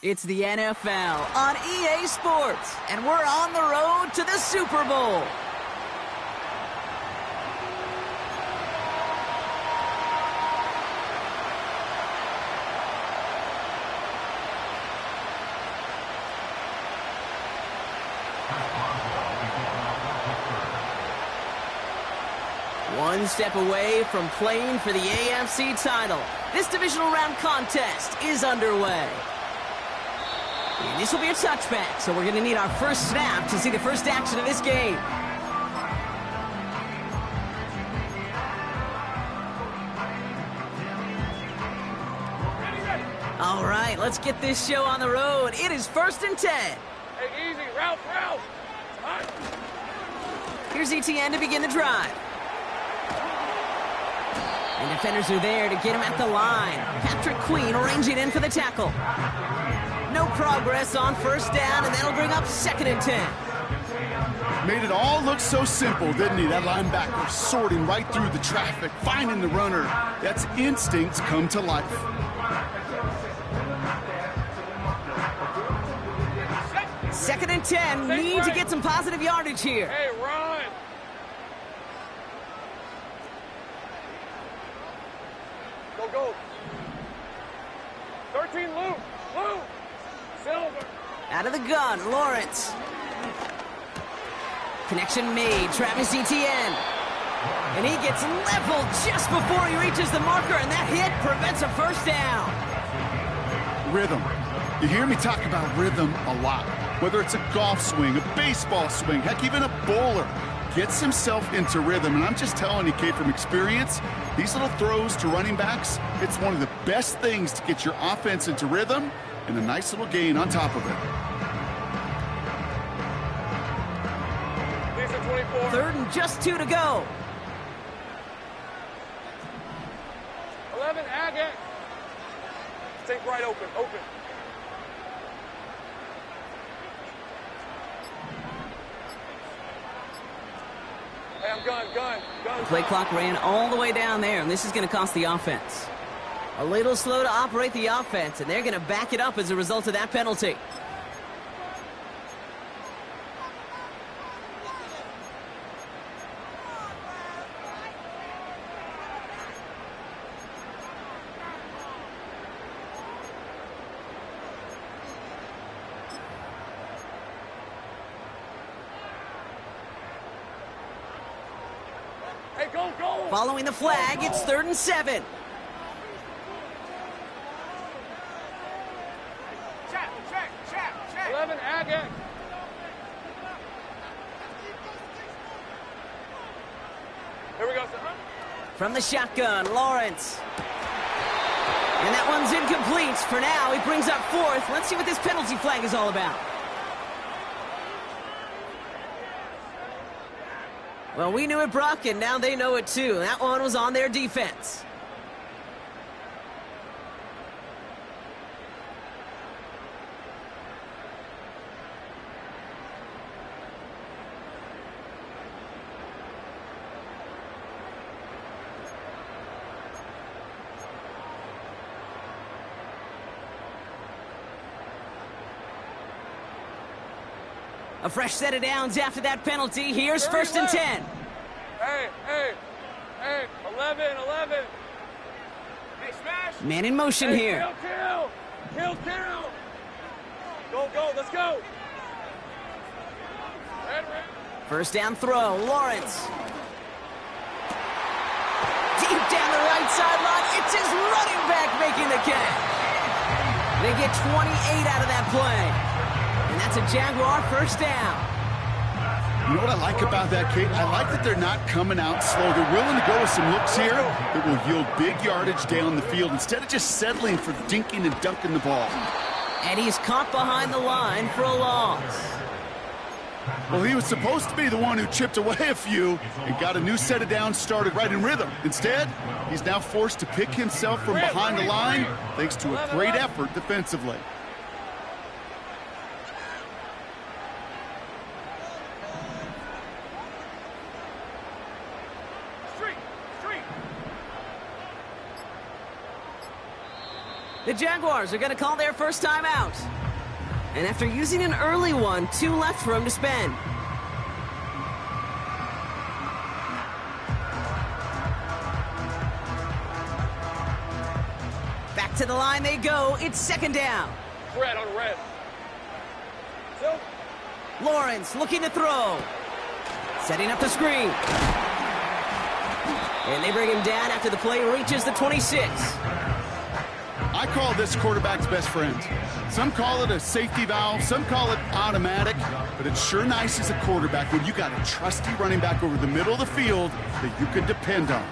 It's the NFL on EA Sports, and we're on the road to the Super Bowl. One step away from playing for the AFC title. This divisional round contest is underway. And this will be a touchback, so we're going to need our first snap to see the first action of this game. All right, let's get this show on the road. It is 1st and 10. Hey, easy, Ralph. Right. Here's ETN to begin the drive. And defenders are there to get him at the line. Patrick Queen arranging in for the tackle. No progress on first down, and that'll bring up 2nd and 10. Made it all look so simple, didn't he? That linebacker sorting right through the traffic, finding the runner. That's instincts come to life. Second and 10. Need to get some positive yardage here. Hey, run. Go. 13, Luke. Silver. Out of the gun, Lawrence. Connection made, Travis Etienne. And he gets leveled just before he reaches the marker, and that hit prevents a first down. Rhythm. You hear me talk about rhythm a lot. Whether it's a golf swing, a baseball swing, heck, even a bowler gets himself into rhythm. And I'm just telling you, Kate, from experience, these little throws to running backs, it's one of the best things to get your offense into rhythm and a nice little gain on top of it. 24. 3rd and just 2 to go. 11, Agate. Take right open. Hey, I'm gun. The play clock ran all the way down there, and this is going to cost the offense. A little slow to operate the offense, and they're going to back it up as a result of that penalty. Hey, go. Following the flag, it's 3rd and 7. Check. 11, Agate. Here we go, sir. From the shotgun, Lawrence. And that one's incomplete. For now, he brings up 4th. Let's see what this penalty flag is all about. Well, we knew it, Brock, and now they know it too. That one was on their defense. A fresh set of downs after that penalty. Here's 1st and 10. Hey. 11. Hey, smash. Man in motion here. Kill. Go. Let's go. Red. First down throw. Lawrence. Deep down the right sideline. It's his running back making the catch. They get 28 out of that play. And that's a Jaguar first down. You know what I like about that, Kate? I like that they're not coming out slow. They're willing to go with some looks here that will yield big yardage down the field instead of just settling for dinking and dunking the ball. And he's caught behind the line for a loss. Well, he was supposed to be the one who chipped away a few and got a new set of downs started right in rhythm. Instead, he's now forced to pick himself from behind the line thanks to a great effort defensively. The Jaguars are going to call their first time out. And after using an early one, 2 left for him to spend. Back to the line they go. It's second down. Red on red. So. Lawrence looking to throw. Setting up the screen. And they bring him down after the play reaches the 26. I call this quarterback's best friend. Some call it a safety valve, some call it automatic, but it's sure nice as a quarterback when you got a trusty running back over the middle of the field that you can depend on.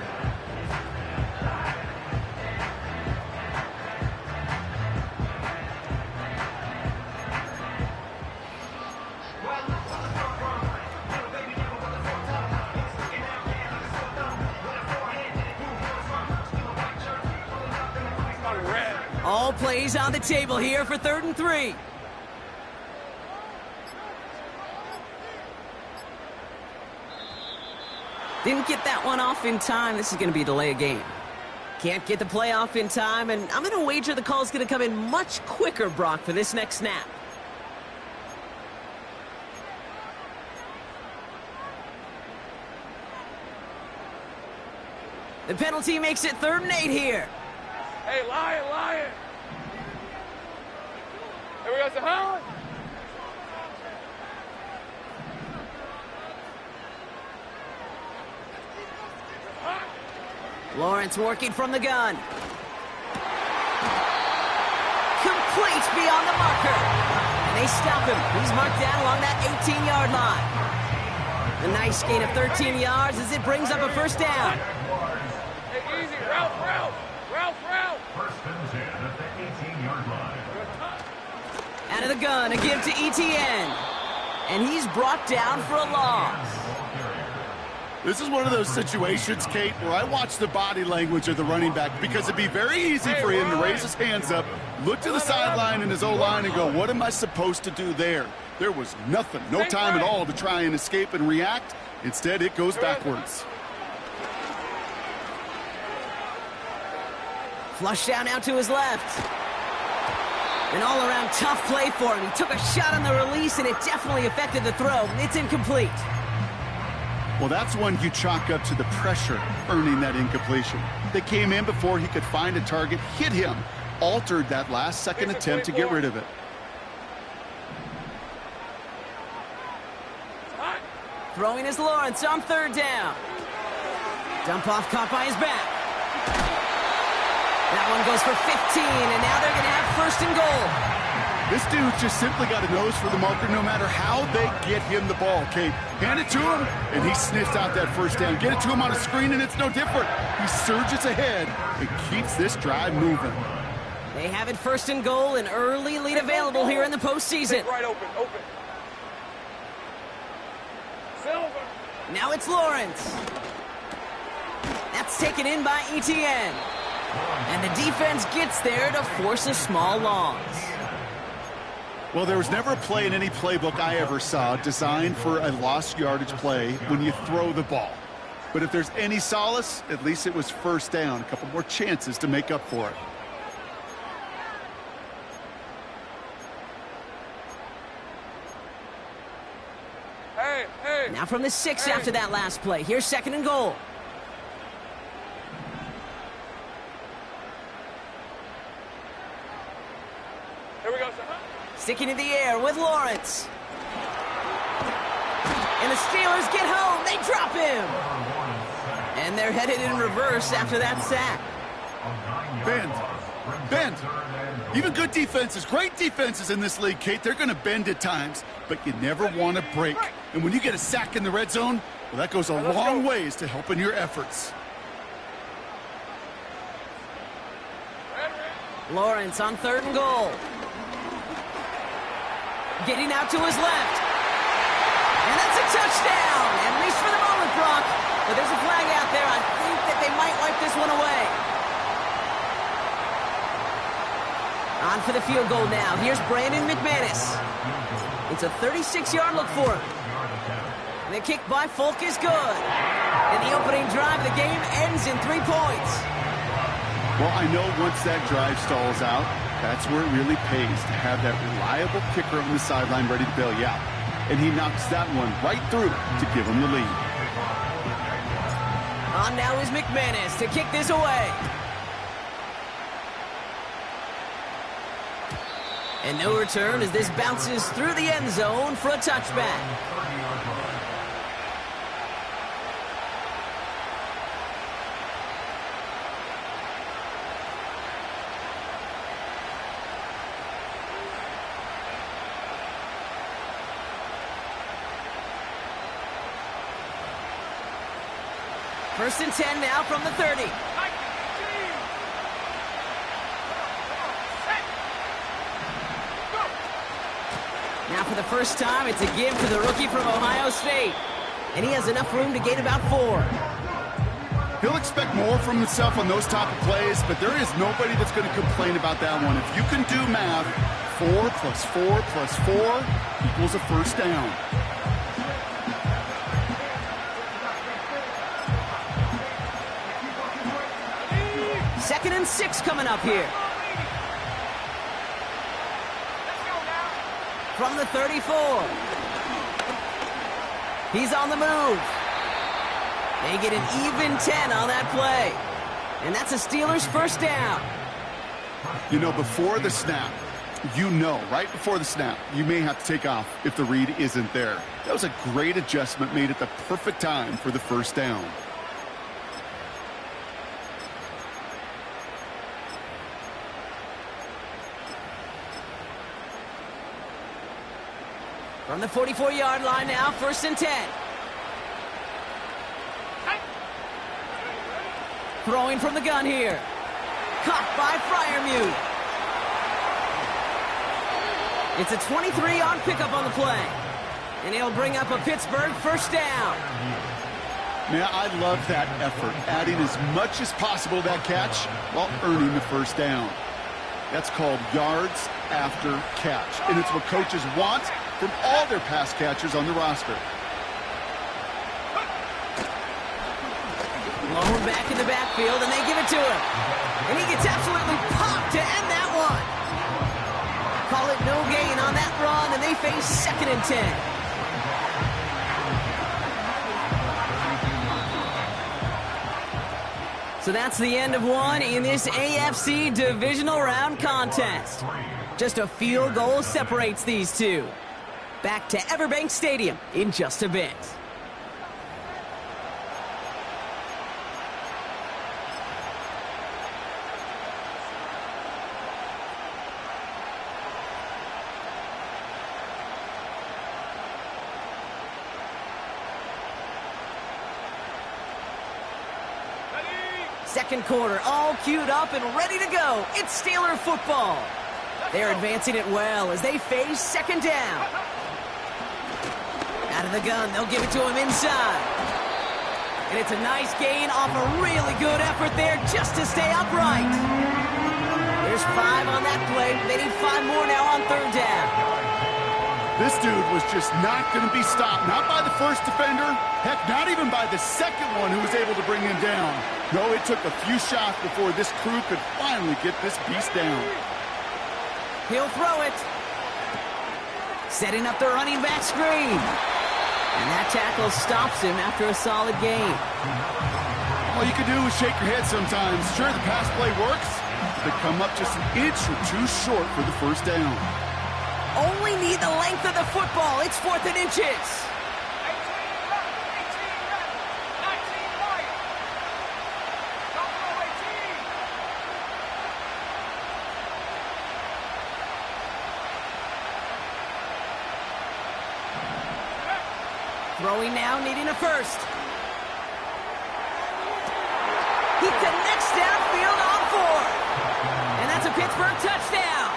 All plays on the table here for 3rd and 3. Didn't get that one off in time. This is going to be a delay of game. Can't get the play off in time, and I'm going to wager the call is going to come in much quicker, Brock, for this next snap. The penalty makes it 3rd and 8 here. Hey, Lion. Here we go, Sahara. Lawrence working from the gun. Complete beyond the marker. And they stop him. He's marked down along that 18-yard line. A nice gain of 13 yards as it brings up a first down. Hey, easy. Ralph. First and 10 at the 18-yard line. Out of the gun, a give to ETN. And he's brought down for a loss. This is one of those situations, Kate, where I watch the body language of the running back because it'd be very easy for him to raise his hands up, look to the sideline in his O-line and go, what am I supposed to do there? There was nothing, no time at all to try and escape and react. Instead, it goes backwards. Flush down out to his left. An all-around tough play for him. He took a shot on the release, and it definitely affected the throw. It's incomplete. Well, that's one you chalk up to the pressure earning that incompletion. They came in before he could find a target, hit him, altered that last-second attempt to get rid of it. Throwing is Lawrence on 3rd down. Dump off caught by his back. That one goes for 15, and now they're going to have 1st and goal. This dude just simply got a nose for the marker no matter how they get him the ball, Kate. Hand it to him, and he sniffs out that 1st down. Get it to him on a screen, and it's no different. He surges ahead and keeps this drive moving. They have it 1st and goal, an early lead available here in the postseason. Right open. Silver. Now it's Lawrence. That's taken in by ETN. And the defense gets there to force a small loss. Well, there was never a play in any playbook I ever saw designed for a lost yardage play when you throw the ball. But if there's any solace, at least it was 1st down. A couple more chances to make up for it. Hey. Now from the 6 after that last play. Here's 2nd and goal. Here we go, Sahara. Sticking in the air with Lawrence. And the Steelers get home. They drop him. And they're headed in reverse after that sack. Bend. Even good defenses, great defenses in this league, Kate, they're going to bend at times, but you never want to break. And when you get a sack in the red zone, well, that goes a long ways to helping your efforts. Lawrence on 3rd and goal. Getting out to his left. And that's a touchdown. At least for the moment, Brock. But there's a flag out there. I think that they might wipe this one away. On for the field goal now. Here's Brandon McManus. It's a 36-yard look for him. And the kick by Folk is good. And the opening drive of the game ends in 3 points. Well, I know once that drive stalls out, that's where it really pays to have that reliable kicker on the sideline ready to bail you out. And he knocks that one right through to give him the lead. On now is McManus to kick this away. And no return as this bounces through the end zone for a touchback. First and 10 now from the 30. Now for the first time, it's a give to the rookie from Ohio State. And he has enough room to gain about 4. He'll expect more from himself on those type of plays, but there is nobody that's going to complain about that one. If you can do math, 4 plus 4 plus 4 equals a first down. Second and 6 coming up here. From the 34. He's on the move. They get an even 10 on that play. And that's a Steelers first down. You know, before the snap, right before the snap, you may have to take off if the read isn't there. That was a great adjustment made at the perfect time for the first down. From the 44-yard line now, first and 10. Throwing from the gun here. Caught by Freiermuth. It's a 23-yard pickup on the play. And it'll bring up a Pittsburgh first down. Man, I love that effort, adding as much as possible to that catch while earning the first down. That's called yards after catch. And it's what coaches want from all their pass catchers on the roster. Lower back in the backfield, and they give it to him. And he gets absolutely popped to end that one. Call it no gain on that run, and they face second and 10. So that's the end of one in this AFC divisional round contest. Just a field goal separates these two. Back to Everbank Stadium in just a bit. Second quarter, all queued up and ready to go. It's Steeler football. They're advancing it well as they face second down. Out of the gun, they'll give it to him inside. And it's a nice gain off a really good effort there just to stay upright. There's 5 on that play. They need 5 more now on third down. This dude was just not going to be stopped. Not by the first defender. Heck, not even by the second one who was able to bring him down. No, it took a few shots before this crew could finally get this beast down. He'll throw it. Setting up the running back screen. And that tackle stops him after a solid gain. All you can do is shake your head sometimes. Sure, the pass play works. They come up just an inch or two short for the first down. Only need the length of the football. It's 4th and inches. Throwing now, needing a first. He connects downfield on 4. And that's a Pittsburgh touchdown.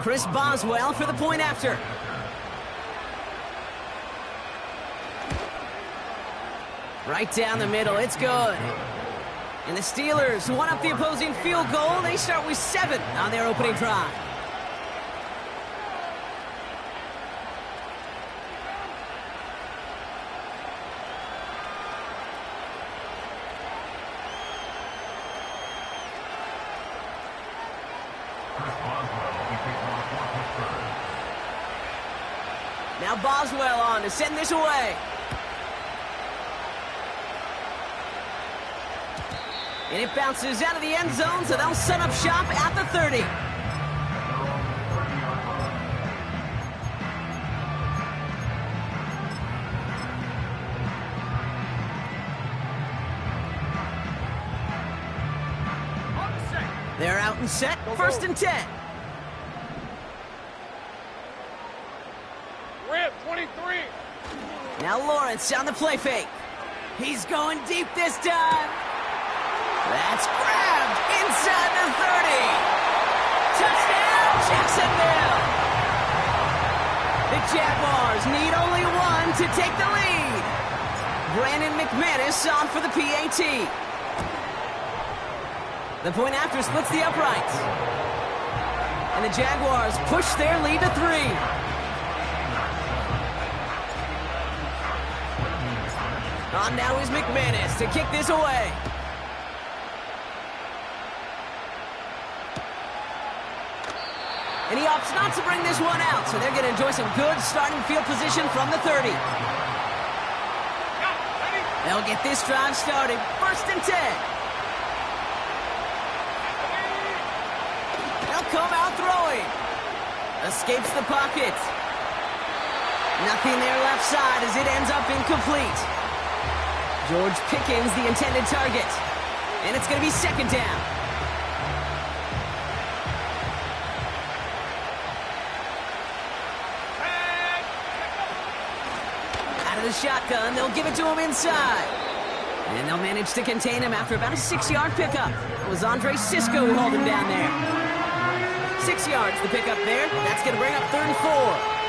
Chris Boswell for the point after. Right down the middle, it's good. And the Steelers, who won up the opposing field goal, they start with 7 on their opening drive. Now Boswell on to send this away. And it bounces out of the end zone, so they'll set up shop at the 30. They're out and set, first and 10. Rip, 23. Now Lawrence on the play fake. He's going deep this time. That's grabbed inside the 30. Touchdown, Jacksonville. The Jaguars need only one to take the lead. Brandon McManus on for the PAT. The point after splits the uprights. And the Jaguars push their lead to 3. On now is McManus to kick this away. And he opts not to bring this one out, so they're going to enjoy some good starting field position from the 30. They'll get this drive started. First and 10. They'll come out throwing. Escapes the pocket. Nothing there left side as it ends up incomplete. George Pickens, the intended target. And it's going to be second down. Out of the shotgun, they'll give it to him inside. And they'll manage to contain him after about a 6-yard pickup. It was Andre Sisco who hauled him down there. 6 yards the pickup there. That's going to bring up 3rd and 4.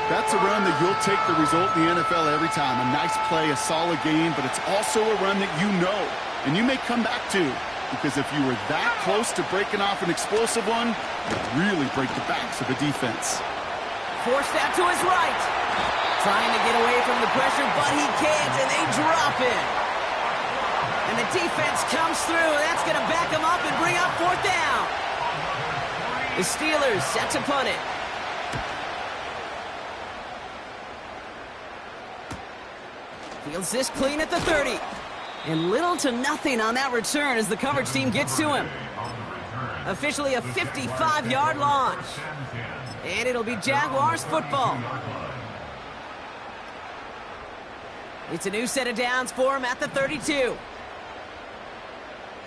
That's a run that you'll take the result in the NFL every time. A nice play, a solid game, but it's also a run that you know, and you may come back to, because if you were that close to breaking off an explosive one, you'd really break the backs of the defense. Forced out to his right. Trying to get away from the pressure, but he can't, and they drop it. And the defense comes through. That's going to back him up and bring up 4th down. The Steelers set to punt it. Fields this clean at the 30. And little to nothing on that return as the coverage team gets to him. Officially a 55-yard launch. And it'll be Jaguars football. It's a new set of downs for him at the 32.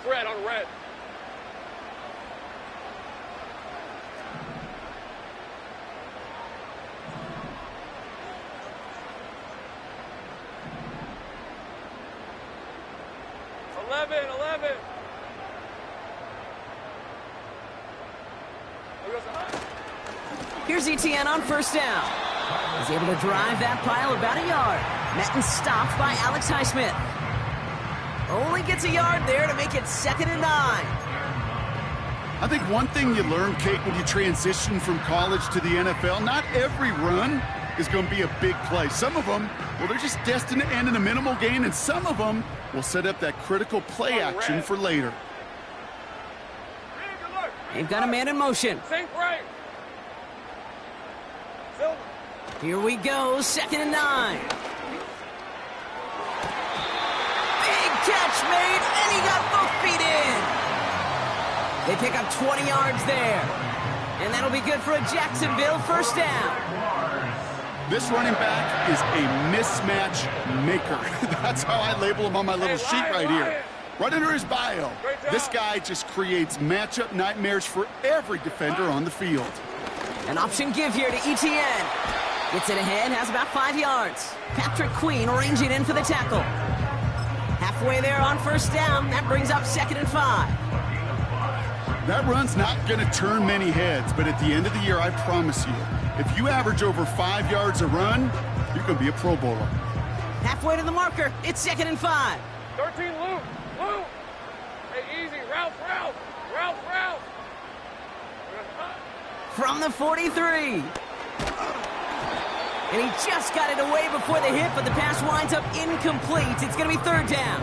Red on red. Here's Etienne on first down. He's able to drive that pile about a yard. Met and stopped by Alex Highsmith. Only gets a yard there to make it 2nd and 9. I think one thing you learn, Kate, when you transition from college to the NFL, not every run is going to be a big play. Some of them, well, they're just destined to end in a minimal gain, and some of them will set up that critical play action for later. They've got a man in motion. Sink right. Silver. Here we go, 2nd and 9. Big catch made, and he got both feet in. They pick up 20 yards there. And that'll be good for a Jacksonville first down. This running back is a mismatch maker. That's how I label him on my little sheet right here. Right under his bio. This guy just creates matchup nightmares for every defender on the field. An option give here to Etienne. Gets it ahead, has about 5 yards. Patrick Queen ranging in for the tackle. Halfway there on first down. That brings up 2nd and 5. That run's not going to turn many heads, but at the end of the year, I promise you, if you average over 5 yards a run, you're going to be a Pro Bowler. Halfway to the marker. It's 2nd and 5. 13, Luke. Luke. from the 43. And he just got it away before the hit, but the pass winds up incomplete. It's going to be third down.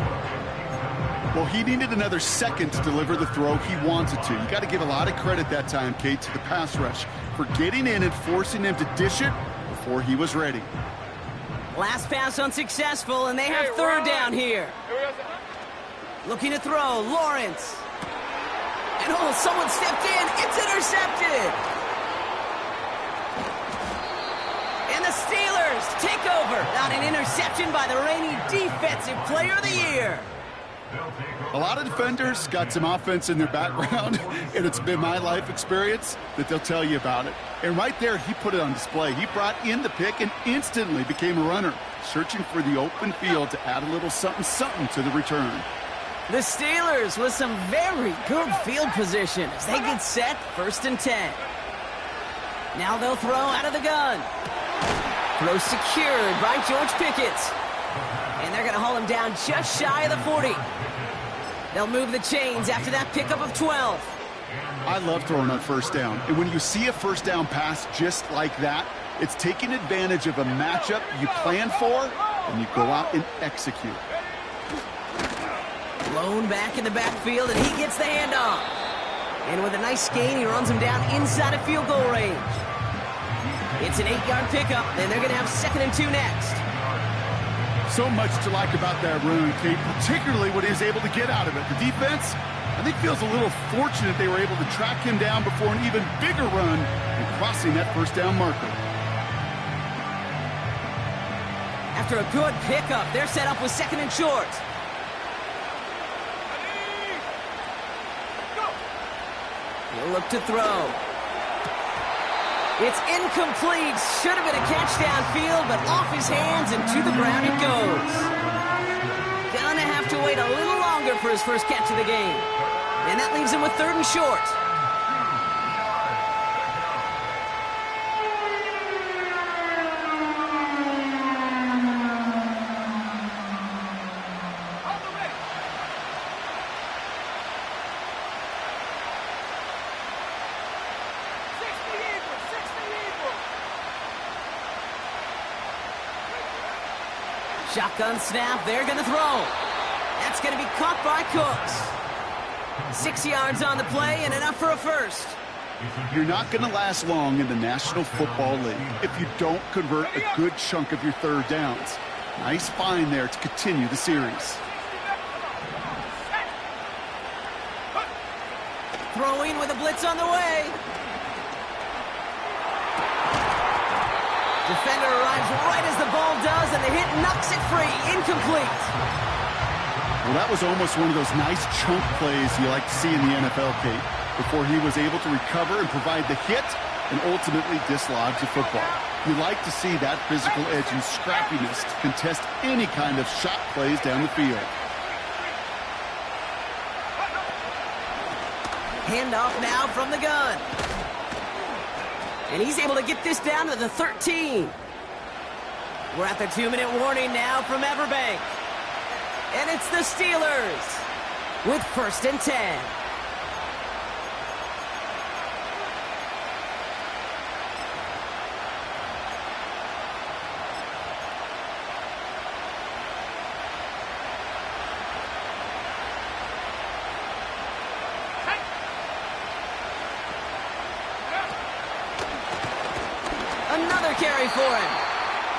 Well, he needed another second to deliver the throw he wanted to. You got to give a lot of credit that time, Kate, to the pass rush for getting in and forcing him to dish it before he was ready. Last pass unsuccessful, and they have third down here. Looking to throw, Lawrence. And oh, someone stepped in. It's intercepted. And the Steelers take over. Not an interception by the reigning Defensive Player of the Year. A lot of defenders got some offense in their background, and it's been my life experience that they'll tell you about it. And right there, he put it on display. He brought in the pick and instantly became a runner, searching for the open field to add a little something to the return. The Steelers with some very good field position as they get set, 1st and 10. Now they'll throw out of the gun. Throw secured by George Pickett. And they're going to haul him down just shy of the 40. They'll move the chains after that pickup of 12. I love throwing on first down. And when you see a first down pass just like that, it's taking advantage of a matchup you plan for, and you go out and execute. Blown back in the backfield, and he gets the handoff. And with a nice gain, he runs him down inside of field goal range. It's an 8-yard pickup, and they're going to have 2nd and 2 next. So much to like about that run, Kate, particularly what he was able to get out of it. The defense, I think, feels a little fortunate they were able to track him down before an even bigger run and crossing that first down marker. After a good pickup, they're set up with 2nd and short. He'll look to throw. It's incomplete. Should have been a catch downfield, but off his hands and to the ground it goes. Gonna have to wait a little longer for his first catch of the game. And that leaves him with 3rd and short. Shotgun snap, they're going to throw. That's going to be caught by Cooks. 6 yards on the play and enough for a first. You're not going to last long in the National Football League if you don't convert a good chunk of your third downs. Nice find there to continue the series. Throwing with a blitz on the way. Defender arrives right as the ball does, and the hit knocks it free. Incomplete. Well, that was almost one of those nice chunk plays you like to see in the NFL, Kate, before he was able to recover and provide the hit and ultimately dislodge the football. You like to see that physical edge and scrappiness to contest any kind of shot plays down the field. Handoff now from the gun. And he's able to get this down to the 13. We're at the 2-minute warning now from Everbank. And it's the Steelers with 1st and 10. Another carry for him.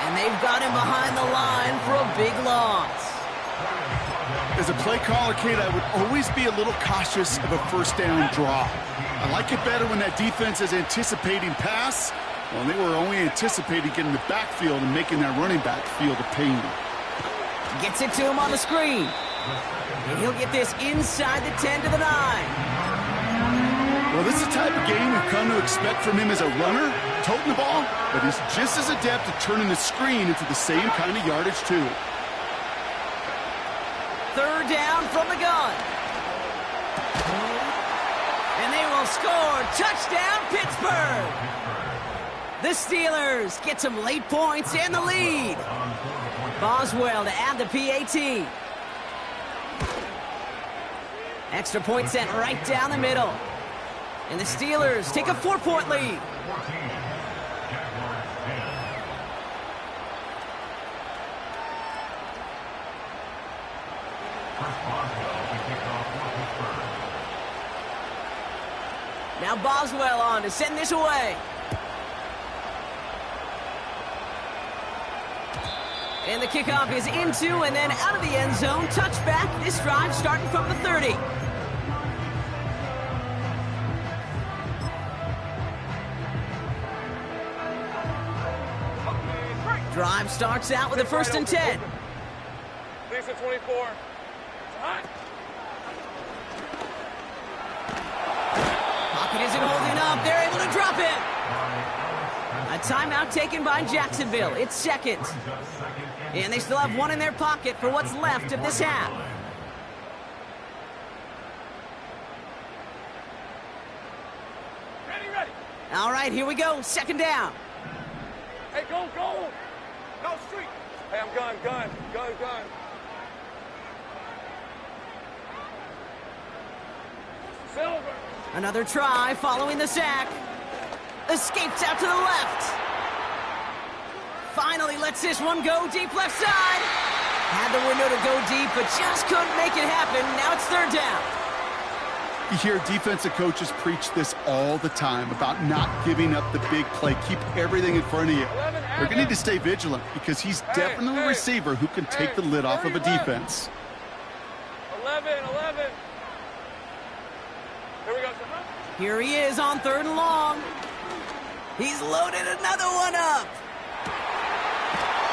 And they've got him behind the line for a big loss. As a play caller, Kate, I would always be a little cautious of a first down draw. I like it better when that defense is anticipating pass. Well, they were only anticipating getting the backfield and making that running back feel the pain. Gets it to him on the screen. And he'll get this inside the 10 to the 9. Well, this is the type of game you've come to expect from him as a runner, toting the ball, but he's just as adept at turning the screen into the same kind of yardage, too. 3rd down from the gun. And they will score. Touchdown, Pittsburgh. The Steelers get some late points and the lead. Boswell to add the PAT. Extra point sent right down the middle. And the Steelers take a 4-point lead. 14. Jaguars 10. First Boswell to kick off for Pittsburgh. Now Boswell on to send this away. And the kickoff is into and then out of the end zone. Touchback. This drive starting from the 30. Drive starts out with a 1st and 10. Leads to 24. Hot. Pocket isn't holding up. They're able to drop it. A timeout taken by Jacksonville. It's second. And they still have one in their pocket for what's left of this half. Ready. All right, here we go. 2nd down. Hey, go. No, street. Hey, I'm gun. Silver. Another try following the sack. Escapes out to the left. Finally lets this one go deep left side. Had the window to go deep, but just couldn't make it happen. Now it's 3rd down. You hear defensive coaches preach this all the time about not giving up the big play. Keep everything in front of you. They're going to need to stay vigilant because he's definitely a receiver who can take the lid off of a defense. 11. Here we go. Here he is on 3rd and long. He's loaded another one up.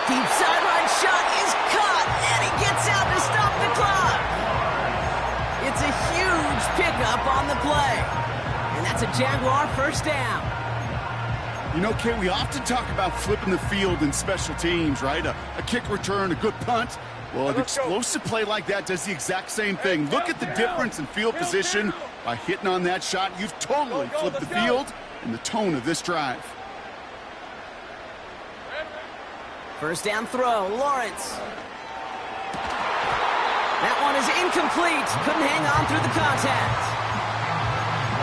Deep sideline shot is caught, and he gets out to stop the clock. It's a huge pickup on the play. And that's a Jaguar 1st down. You know, Kate, we often talk about flipping the field in special teams, right? A kick return, a good punt. Well, an explosive play like that does the exact same thing. Look at the difference in field position. By hitting on that shot, you've totally flipped the field and the tone of this drive. 1st down throw, Lawrence. That one is incomplete. Couldn't hang on through the contact.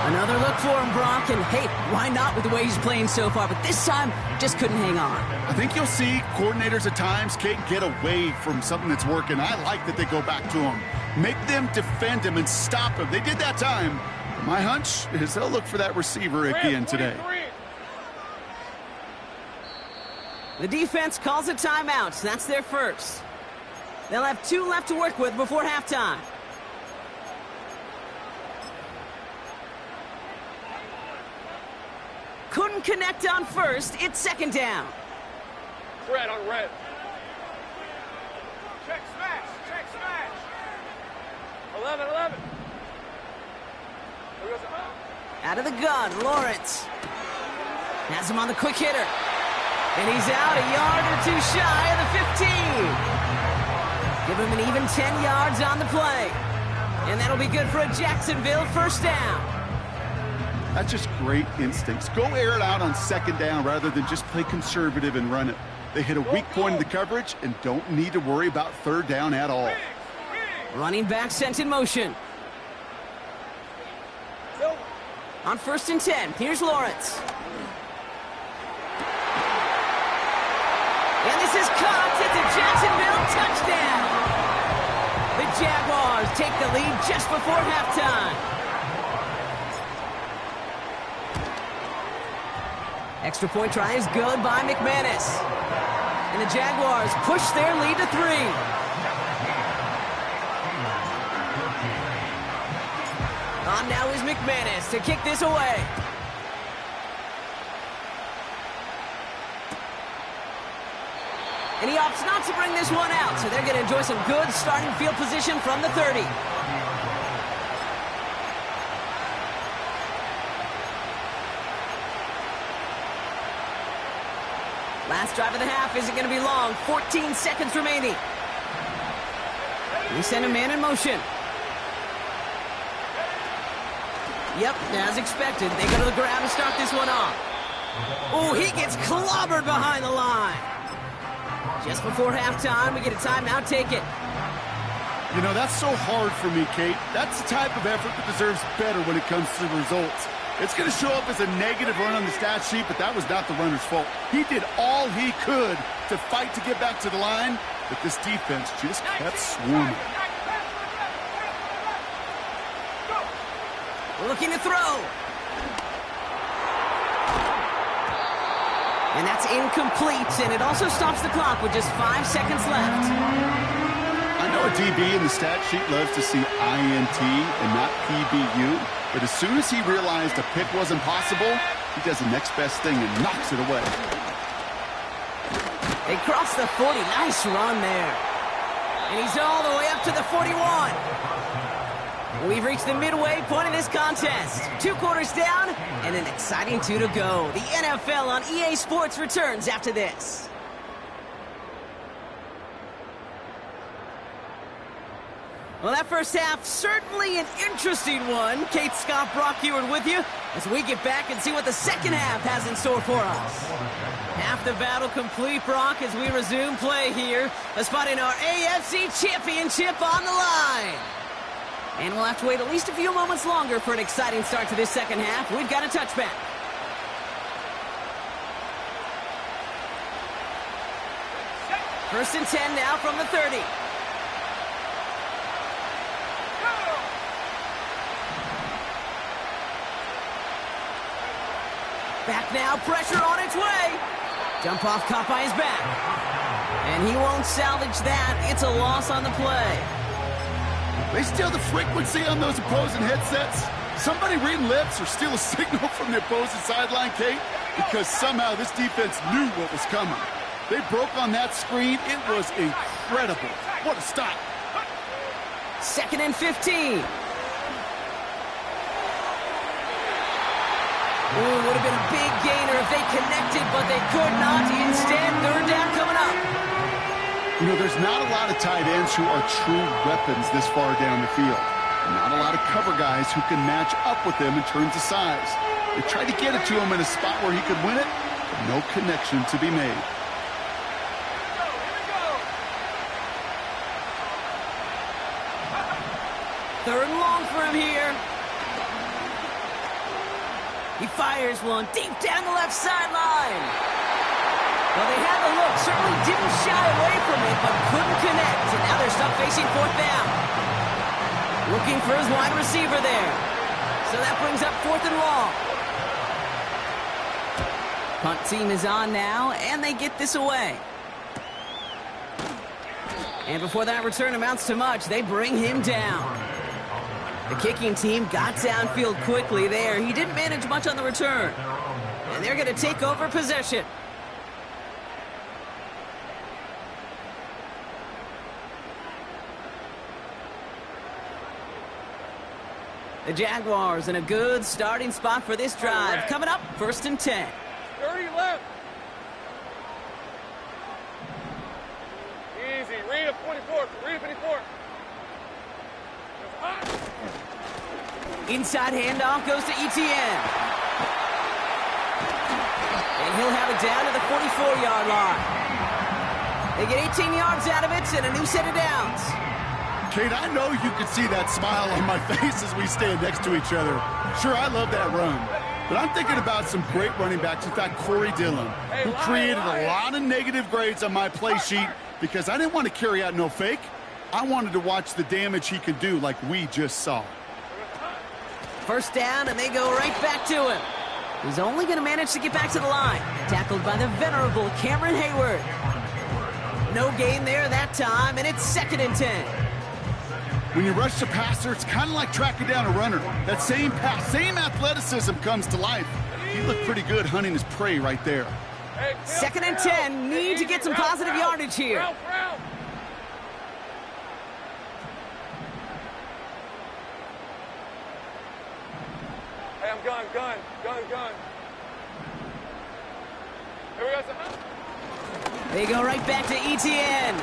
Another look for him, Brock, and hey, why not with the way he's playing so far? But this time, just couldn't hang on. I think you'll see coordinators at times, Kate, get away from something that's working. I like that they go back to him. Make them defend him and stop him. They did that time. My hunch is they'll look for that receiver again today. The defense calls a timeout. That's their first. They'll have 2 left to work with before halftime. Couldn't connect on 1st. It's 2nd down. Red on red. Check smash. 11. Here we go. Out of the gun, Lawrence. Has him on the quick hitter. And he's out a yard or 2 shy of the 15. Give him an even 10 yards on the play. And that'll be good for a Jacksonville 1st down. That's just great instincts. Go air it out on 2nd down rather than just play conservative and run it. They hit a weak point in the coverage and don't need to worry about 3rd down at all. Running back sent in motion. On 1st and 10, here's Lawrence. And this is caught. It's a Jacksonville touchdown. The Jaguars take the lead just before halftime. Extra point try is good by McManus. And the Jaguars push their lead to 3. On now is McManus to kick this away. And he opts not to bring this one out, so they're going to enjoy some good starting field position from the 30. Last drive of the half isn't going to be long. 14 seconds remaining. We send a man in motion. Yep, as expected. They go to the ground to start this one off. Oh, he gets clobbered behind the line. Just before halftime, we get a timeout. Take it. You know, that's so hard for me, Kate. That's the type of effort that deserves better when it comes to the results. It's going to show up as a negative run on the stat sheet, but that was not the runner's fault. He did all he could to fight to get back to the line, but this defense just kept swarming. Looking to throw. And that's incomplete, and it also stops the clock with just 5 seconds left. I know a DB in the stat sheet loves to see INT and not PBU, but as soon as he realized a pick wasn't possible, he does the next best thing and knocks it away. They cross the 40. Nice run there. And he's all the way up to the 41. We've reached the midway point of this contest. 2 quarters down and an exciting 2 to go. The NFL on EA Sports returns after this. Well, that first half, certainly an interesting one. Kate, Scott, Brock Heward with you as we get back and see what the second half has in store for us. Half the battle complete, Brock, as we resume play here. A spot in our AFC Championship on the line. And we'll have to wait at least a few moments longer for an exciting start to this second half. We've got a touchback. First and 10 now from the 30. Back now, pressure on its way. Jump off caught by his back. And he won't salvage that. It's a loss on the play. They steal the frequency on those opposing headsets. Somebody reading lips or steal a signal from the opposing sideline, Kate, because somehow this defense knew what was coming. They broke on that screen. It was incredible. What a stop. Second and 15. Ooh, would have been a big gainer if they connected, but they could not. Instead, third down coming up. You know, there's not a lot of tight ends who are true weapons this far down the field. Not a lot of cover guys who can match up with them in terms of size. They tried to get it to him in a spot where he could win it, but no connection to be made. Third and long for him here. He fires one deep down the left sideline. Well, they had the look, certainly didn't shy away from it, but couldn't connect. And now they're stuck facing fourth down. Looking for his wide receiver there. So that brings up fourth and long. Punt team is on now, and they get this away. And before that return amounts to much, they bring him down. The kicking team got downfield quickly there. He didn't manage much on the return. And they're going to take over possession. The Jaguars in a good starting spot for this drive. Coming up, first and 10. 30 left. Easy. Read a 24. Read a 24. Inside handoff goes to Etienne. And he'll have it down to the 44-yard line. They get 18 yards out of it and a new set of downs. Kate, I know you can see that smile on my face as we stand next to each other. Sure, I love that run. But I'm thinking about some great running backs. In fact, Corey Dillon, who created a lot of negative grades on my play sheet because I didn't want to carry out no fake. I wanted to watch the damage he could do like we just saw. First down, and they go right back to him. He's only going to manage to get back to the line. Tackled by the venerable Cameron Hayward. No gain there that time, and it's second and 10. When you rush the passer, it's kind of like tracking down a runner. That same pass, same athleticism comes to life. He looked pretty good hunting his prey right there. Second and 10. Need to get some positive yardage here. Hey, I'm gun. Here we go. They go right back to Etienne.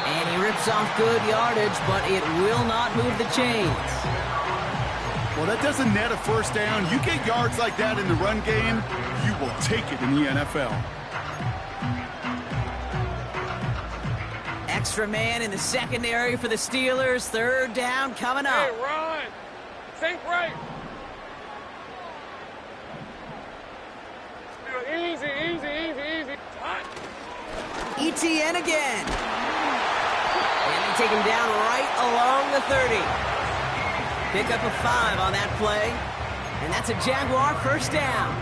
And he rips off good yardage, but it will not move the chains. Well, that doesn't net a first down. You get yards like that in the run game, you will take it in the NFL. Extra man in the secondary for the Steelers. Third down coming up. Hey, run. Think right. ETN again. And they take him down right along the 30. Pick up a 5 on that play. And that's a Jaguar first down.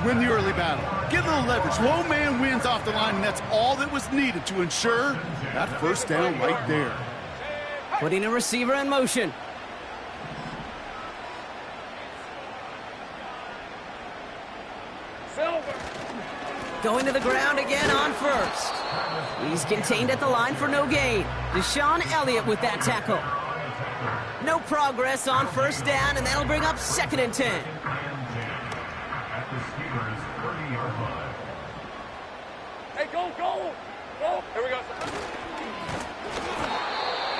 Win the early battle. Get a little leverage. Low man wins off the line, and that's all that was needed to ensure that first down right there. Putting a receiver in motion. Going to the ground again on first. He's contained at the line for no gain. Deshaun Elliott with that tackle. No progress on first down, and that'll bring up 2nd and 10. At the Steelers' 30-yard line. Hey, go! Here we go.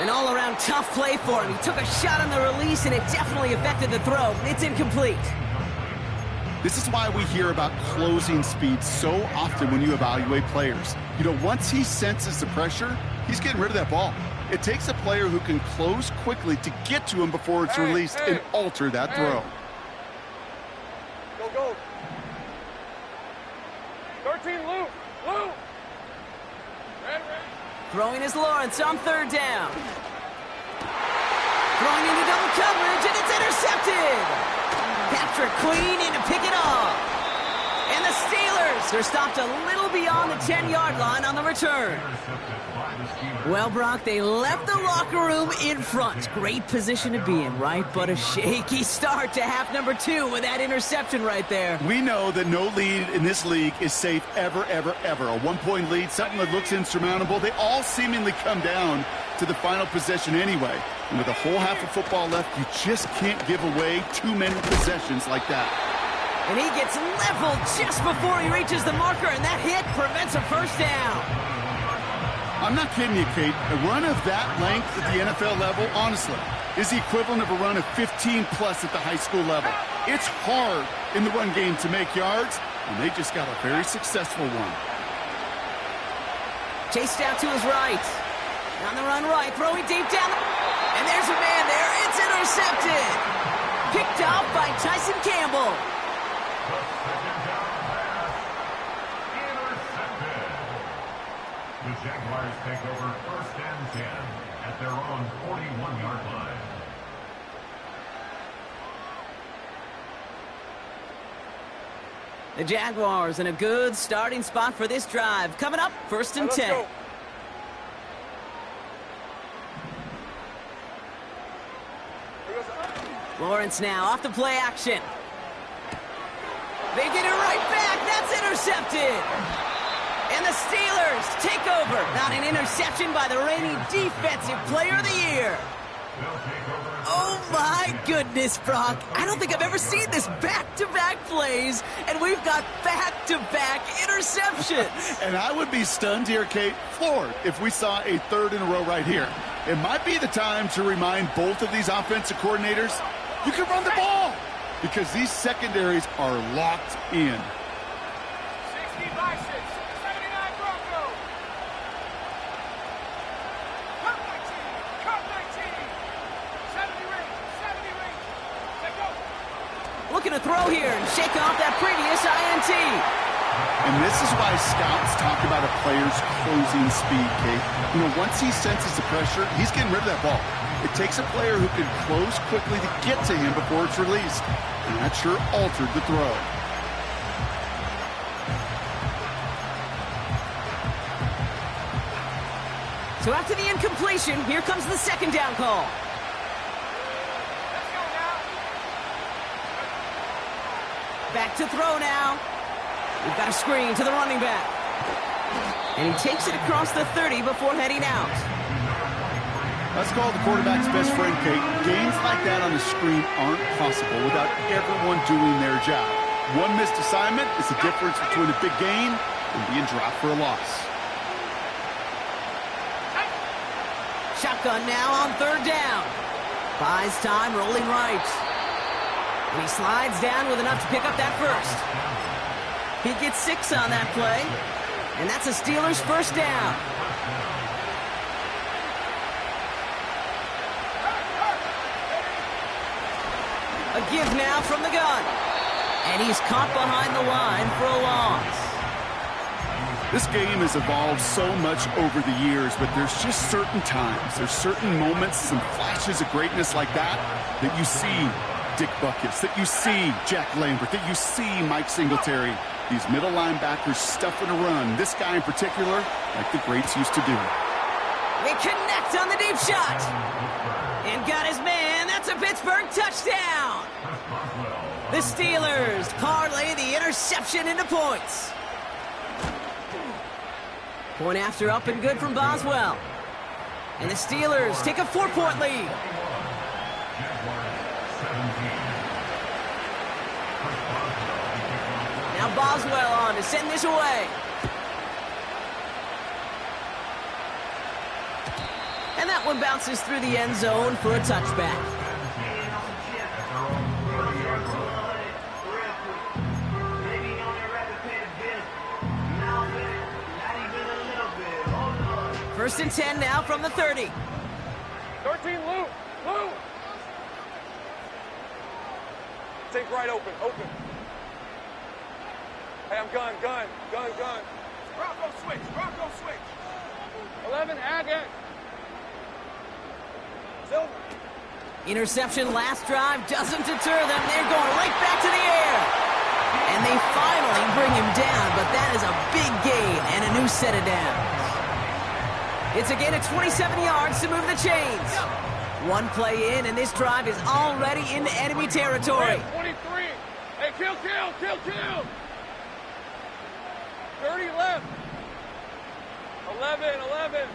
An all-around tough play for him. He took a shot on the release, and it definitely affected the throw. It's incomplete. This is why we hear about closing speed so often when you evaluate players. You know, once he senses the pressure, he's getting rid of that ball. It takes a player who can close quickly to get to him before it's released and alter that throw. Go. 13, Lou. Red. Throwing is Lawrence on 3rd down. Throwing into double coverage, and it's intercepted. Patrick Queen in to pick it off. And the Steelers, they're stopped a little beyond the 10-yard line on the return. Well, Brock, they left the locker room in front. Great position to be in, right? But a shaky start to half number 2 with that interception right there. We know that no lead in this league is safe ever. A 1-point lead, something that looks insurmountable. They all seemingly come down to the final possession anyway. And with a whole half of football left, you just can't give away too many possessions like that. And he gets leveled just before he reaches the marker, and that hit prevents a first down. I'm not kidding you, Kate. A run of that length at the NFL level, honestly, is the equivalent of a run of 15-plus at the high school level. It's hard in the run game to make yards, and they just got a very successful one. Chased out to his right. On the run right, throwing deep down. And there's a man there. It's intercepted. Picked off by Tyson Campbell. The Jaguars take over 1st and 10 at their own 41-yard line. The Jaguars in a good starting spot for this drive. Coming up, 1st and 10. Go. Lawrence now off the play action. They get it right back. That's intercepted. And the Steelers take over. Not an interception by the reigning Defensive Player of the Year. Oh, my goodness, Brock. I don't think I've ever seen this back-to-back plays, and we've got back-to-back interceptions. And I would be stunned here, Kate, floored, if we saw a 3rd in a row right here. It might be the time to remind both of these offensive coordinators, you can run the ball, because these secondaries are locked in. 60 by 6, 79 Broncos. Cut 19. 70 rings. Let go. Looking to throw here and shake off that previous INT. And this is why scouts talk about a player's closing speed, Kate. You know, once he senses the pressure, he's getting rid of that ball. It takes a player who can close quickly to get to him before it's released. And that sure altered the throw. So after the incompletion, here comes the 2nd down call. Let's go now. Back to throw now. We've got a screen to the running back. And he takes it across the 30 before heading out. That's called the quarterback's best friend, Kate. Games like that on the screen aren't possible without everyone doing their job. One missed assignment is the difference between a big gain and being dropped for a loss. Shotgun now on 3rd down. Buys time, rolling right. And he slides down with enough to pick up that first. He gets 6 on that play. And that's a Steelers first down. A give now from the gun. And he's caught behind the line for a loss. This game has evolved so much over the years, but there's just certain times, there's certain moments, some flashes of greatness like that you see Dick Buckus, that you see Jack Lambert, that you see Mike Singletary. These middle linebackers stuffing a run. This guy in particular, like the greats used to do. They connect on the deep shot. And got his man. That's a Pittsburgh touchdown. The Steelers parlay the interception into points. Point after up and good from Boswell. And the Steelers take a 4-point lead. Now Boswell on to send this away. And that one bounces through the end zone for a touchback. First and 10 now from the 30. 13, Lou. Take right open. Hey, I'm gun. Bronco switch. 11, Agate. Silver. Interception last drive doesn't deter them. They're going right back to the air. And they finally bring him down, but that is a big gain and a new set of downs. It's a gain of 27 yards to move the chains. One play in, and this drive is already into enemy territory. 23. Hey, kill. 30 left. 11.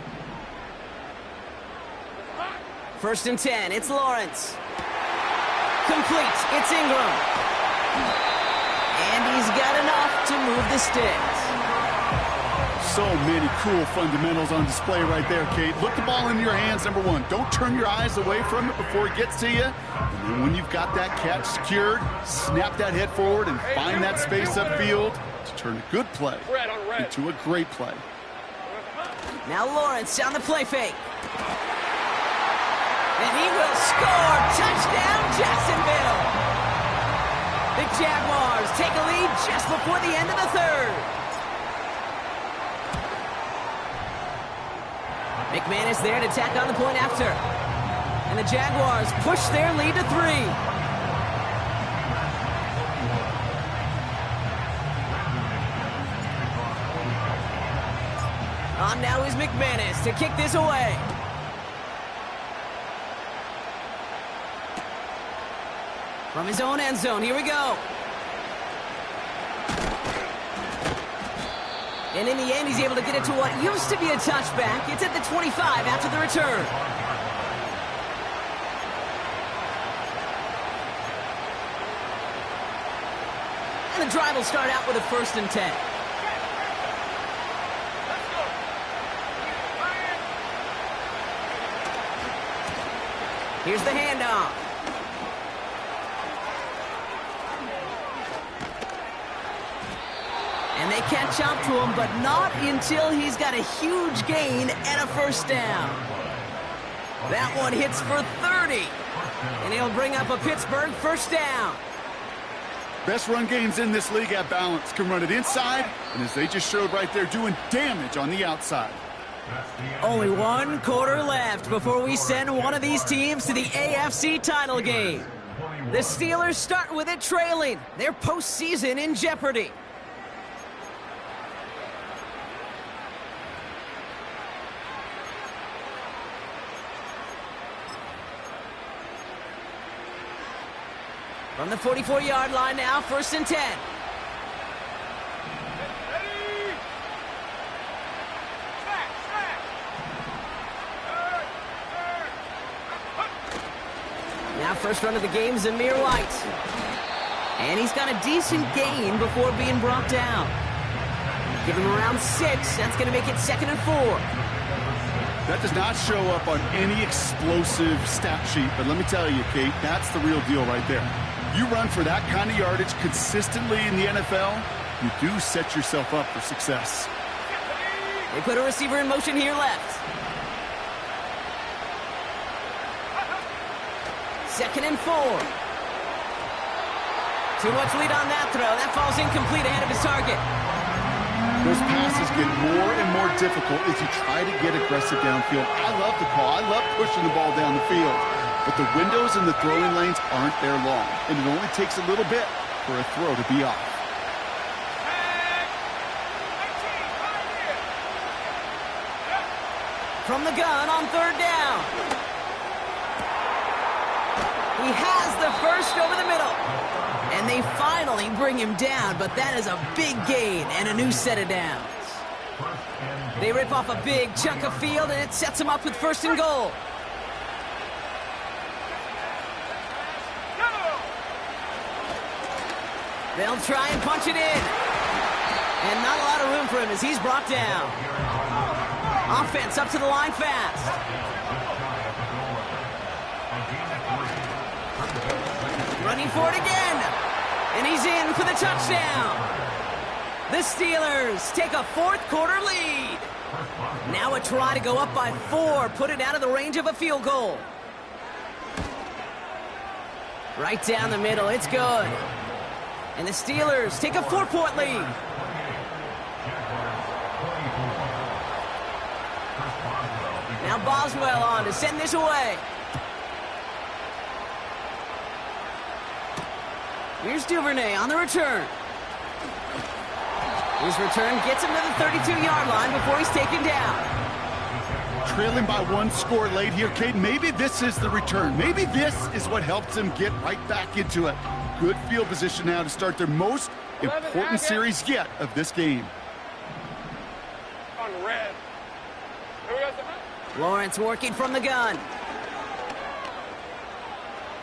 First and 10, it's Lawrence. Complete, it's Ingram. And he's got enough to move the sticks. So many cool fundamentals on display right there, Kate. Look the ball into your hands, number one. Don't turn your eyes away from it before it gets to you. And then when you've got that catch secured, snap that head forward and find that space upfield to turn a good play into a great play. Now Lawrence on the play fake. And he will score. Touchdown, Jacksonville. The Jaguars take a lead just before the end of the third. McManus there to tack on the point after. And the Jaguars push their lead to 3. On now is McManus to kick this away. From his own end zone, here we go. And in the end, he's able to get it to what used to be a touchback. It's at the 25 after the return. And the drive will start out with a first and 10. Here's the handoff. And they catch up to him, but not until he's got a huge gain and a first down. That one hits for 30. And he'll bring up a Pittsburgh first down. Best run games in this league at balance. Can run it inside, and as they just showed right there, doing damage on the outside. Only 1 quarter left before we send one of these teams to the AFC title game. The Steelers start with it trailing. Their postseason in jeopardy. From the 44-yard line now, first and 10. Now first run of the game, Zamir White. And he's got a decent gain before being brought down. Give him around 6. That's going to make it 2nd and 4. That does not show up on any explosive stat sheet, but let me tell you, Kate, that's the real deal right there. You run for that kind of yardage consistently in the NFL, you do set yourself up for success. They put a receiver in motion here left. 2nd and 4. Too much lead on that throw. That falls incomplete ahead of his target. Those passes get more and more difficult as you try to get aggressive downfield. I love the call. I love pushing the ball down the field. But the windows in the throwing lanes aren't there long, and it only takes a little bit for a throw to be off. From the gun on third down. He has the first over the middle. And they finally bring him down, but that is a big gain and a new set of downs. They rip off a big chunk of field, and it sets them up with first and goal. They'll try and punch it in. And not a lot of room for him as he's brought down. Offense up to the line fast. Running for it again. And he's in for the touchdown. The Steelers take a fourth quarter lead. Now a try to go up by 4, put it out of the range of a field goal. Right down the middle, it's good. And the Steelers take a 4-point lead. Now Boswell on to send this away. Here's Duvernay on the return. His return gets him to the 32-yard line before he's taken down. Trailing by 1 score late here, Cade. Maybe this is the return. Maybe this is what helps them get right back into it. Good field position now to start their most important series yet of this game. On red. Lawrence working from the gun.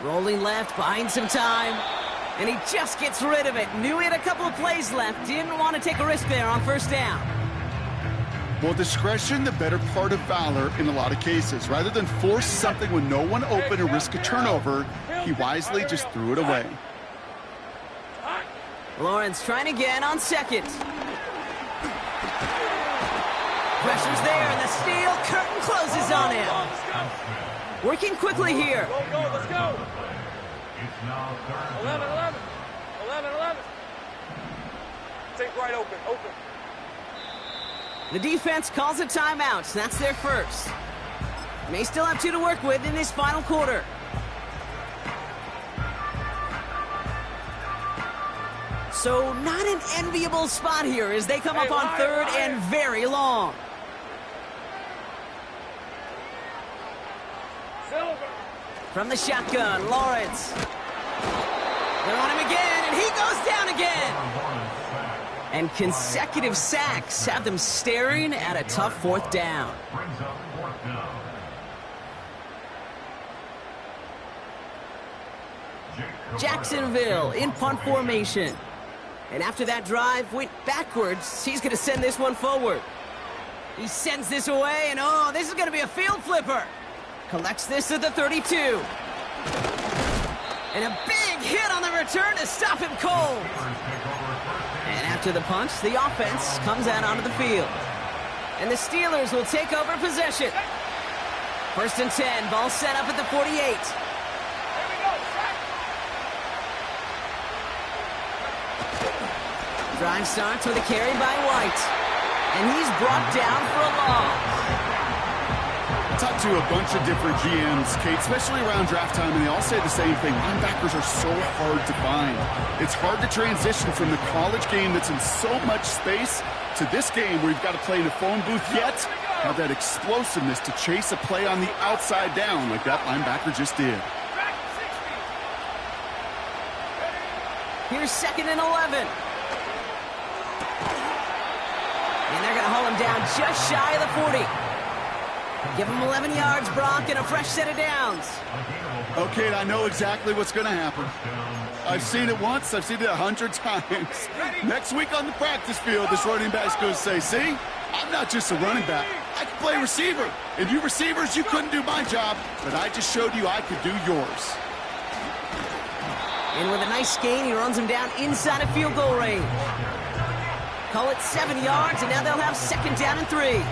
Rolling left, buying some time. And he just gets rid of it. Knew he had a couple of plays left. Didn't want to take a risk there on first down. Well, discretion, the better part of valor in a lot of cases. Rather than force something when no one open and risk a turnover, he wisely just threw it away. Lawrence trying again on second. Pressure's there, and the steel curtain closes on him. Working quickly here. Go, let's go. It's now third. 11. Take right open. The defense calls a timeout. That's their first. May still have 2 to work with in this final quarter. So not an enviable spot here as they come up on third and very long. Silver. From the shotgun, Lawrence. They're on him again, and he goes down again. And consecutive sacks have them staring at a tough fourth down. Brings up fourth down. Jacksonville in punt formation. And after that drive went backwards, he's going to send this one forward. He sends this away, and oh, this is going to be a field flipper. Collects this at the 32. And a big hit on the return to stop him cold. And after the punch, the offense comes out onto the field. And the Steelers will take over possession. First and 10, ball set up at the 48. Drive starts with a carry by White. And he's brought down for a loss. I talked to a bunch of different GMs, Kate, especially around draft time, and they all say the same thing. Linebackers are so hard to find. It's hard to transition from the college game that's in so much space to this game where you've got to play in a phone booth, yet have that explosiveness to chase a play on the outside down like that linebacker just did. Here's second and 11. And they're going to haul him down just shy of the 40. Give him 11 yards, Brock, and a fresh set of downs. Okay, I know exactly what's going to happen. I've seen it once. I've seen it 100 times. Next week on the practice field, this running back's going to say, see, I'm not just a running back. I can play receiver. And you receivers, you couldn't do my job, but I just showed you I could do yours. And with a nice gain, he runs him down inside of field goal range. Call it 7 yards, and now they'll have second down and 3.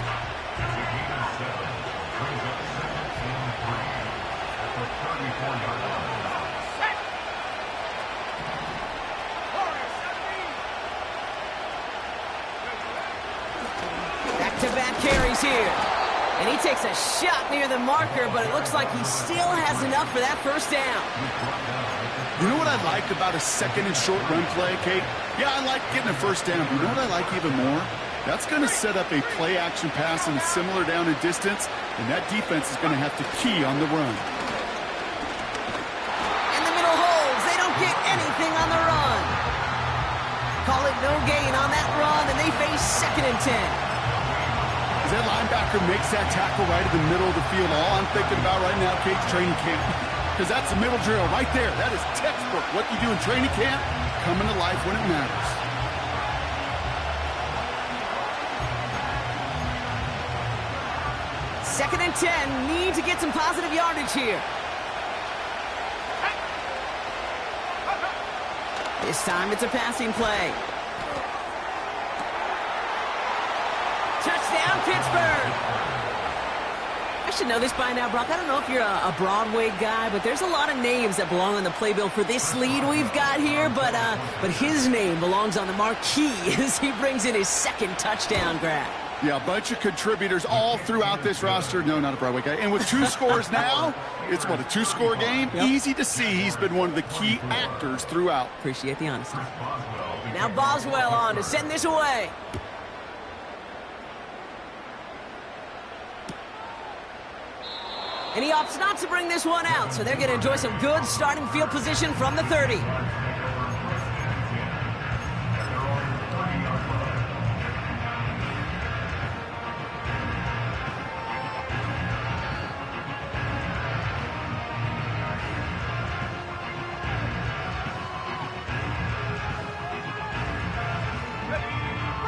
back-to-back carries here. And he takes a shot near the marker, but it looks like he still has enough for that first down. You know what I like about a second and short run play, Kate? Yeah, I like getting a first down, but you know what I like even more? That's going to set up a play-action pass in a similar down and distance, and that defense is going to have to key on the run. In the middle holds. They don't get anything on the run. Call it no gain on that run, and they face 2nd and 10. As that linebacker makes that tackle right in the middle of the field, all I'm thinking about right now, Kate's training camp. Because that's a middle drill right there. That is textbook. What you do in training camp, coming to life when it matters. Second and 10, need to get some positive yardage here. This time it's a passing play. Touchdown, Pittsburgh! I should know this by now, Brock. I don't know if you're a Broadway guy, but there's a lot of names that belong on the playbill for this lead we've got here, but his name belongs on the marquee as he brings in his 2nd touchdown grab. Yeah, a bunch of contributors all throughout this roster. No, not a Broadway guy. And with 2 scores now, it's what, a 2-score game? Yep. Easy to see he's been one of the key actors throughout. Appreciate the honesty. Now Boswell on to send this away. And he opts not to bring this one out, so they're going to enjoy some good starting field position from the 30.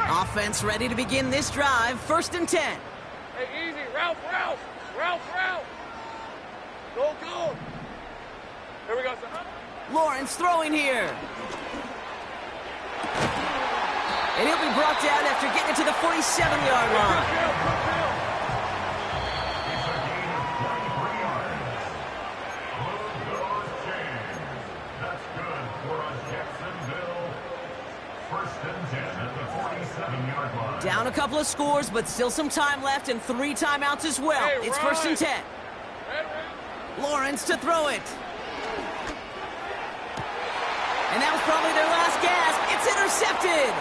Offense ready to begin this drive. 1st and 10. Hey, easy. Ralph. Go. Here we go, son. Lawrence throwing here. And he'll be brought down after getting it to the 47-yard line. Down a couple of scores, but still some time left and 3 timeouts as well. Hey, it's 1st and 10. Lawrence to throw it. And that was probably their last gasp. It's intercepted.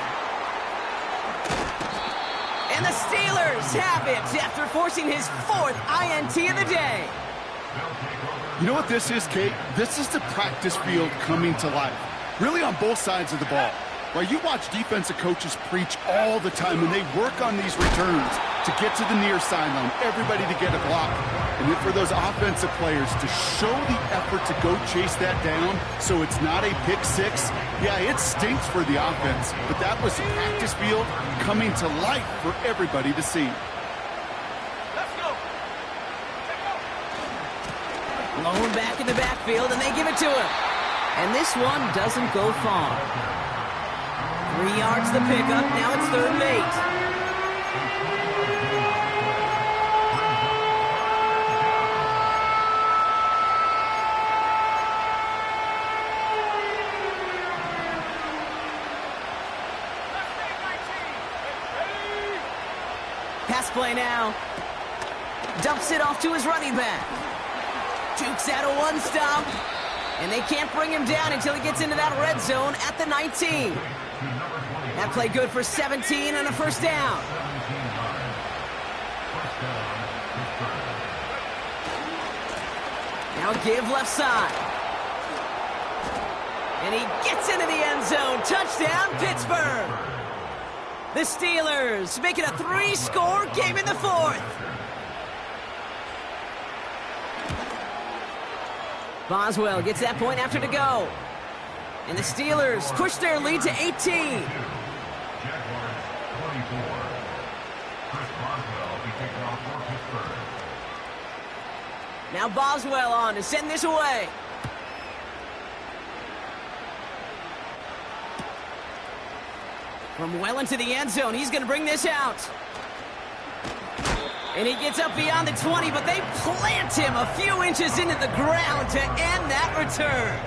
And the Steelers have it after forcing his 4th INT of the day. You know what this is, Kate? This is the practice field coming to life. Really on both sides of the ball. Right, you watch defensive coaches preach all the time when they work on these returns to get to the near sideline, everybody to get a block. And then for those offensive players to show the effort to go chase that down so it's not a pick 6. Yeah, it stinks for the offense, but that was the practice field coming to life for everybody to see. Let's go. Lone back in the backfield, and they give it to him. And this one doesn't go far. 3 yards the pickup. Now it's 3rd and 8. Pass play now. Dumps it off to his running back. Jukes out a 1-stop. And they can't bring him down until he gets into that red zone at the 19. That play good for 17 and a 1st down. Now give left side. And he gets into the end zone. Touchdown, Pittsburgh. The Steelers make it a 3-score game in the 4th. Boswell gets that point after to go. And the Steelers push their lead to 18. Now Boswell on to send this away. From well into the end zone, he's going to bring this out. And he gets up beyond the 20, but they plant him a few inches into the ground to end that return.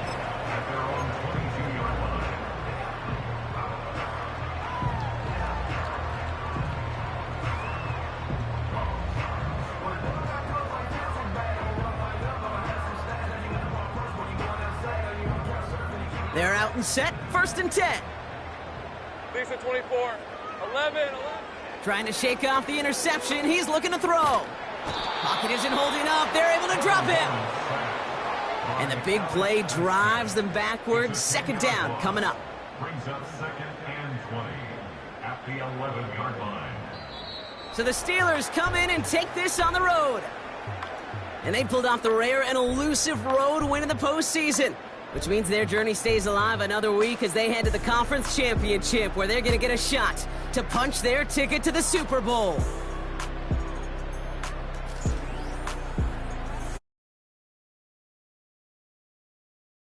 and set, 1st and 10. Lisa 24. 11. Trying to shake off the interception. He's looking to throw. Pocket isn't holding up. They're able to drop him. And the big play drives them backwards. 2nd down coming up. Brings up 2nd and 20 at the 11-yard line. So the Steelers come in and take this on the road. And they pulled off the rare and elusive road win in the postseason, which means their journey stays alive another week as they head to the conference championship, where they're going to get a shot to punch their ticket to the Super Bowl.